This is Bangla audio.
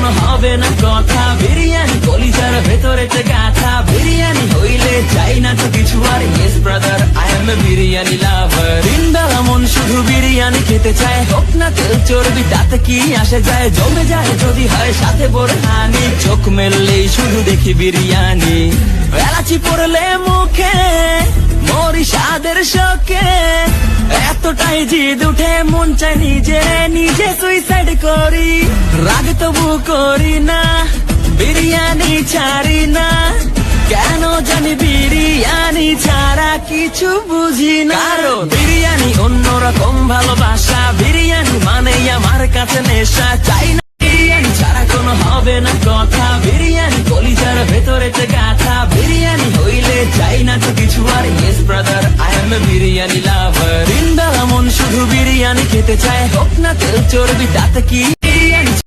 কোনো হবে না কথা। বিরিয়ানি কলিজার ভেতরেতে গাথা, বিরিয়ানি হইলে চাই না তো কিছু আর। Yes brother, I M A biryani লাভার। দিনবেলা মন শুধু বিরিয়ানি খেতে চায়, হোক না তেল চর্বি তাতে কি আসে যায়। জমে যায় যদি হয় সাথে বোরহানি, চোখ মেললেই শুধু দেখি বিরিয়ানি। এলাচি পড়লে মুখে মরি স্বাদের শোকে, এতটাই জিদ উঠে মন চাই নিজে সুইসাইড করি। রাগ তবু করি না, বিরিয়ানি ছাড়ি না, কেন জানি বিরিয়ানি ছাড়া কিছু বুঝি না। কারণ বিরিয়ানি অন্যরকম ভালোবাসা, বিরিয়ানি মানে আমার কাছে নেশা। চাই না বিরিয়ানি ছাড়া কোনো হবে না কথা। বিরিয়ানি কলিজার ভেতরেতে গাথা, বিরিয়ানি হইলে চাই না তো কিছু আর। Yes brother, I M A biryani লাভার। দিনবেলা মন শুধু বিরিয়ানি খেতে চায়, হোক না তেল চর্বি তাতে কি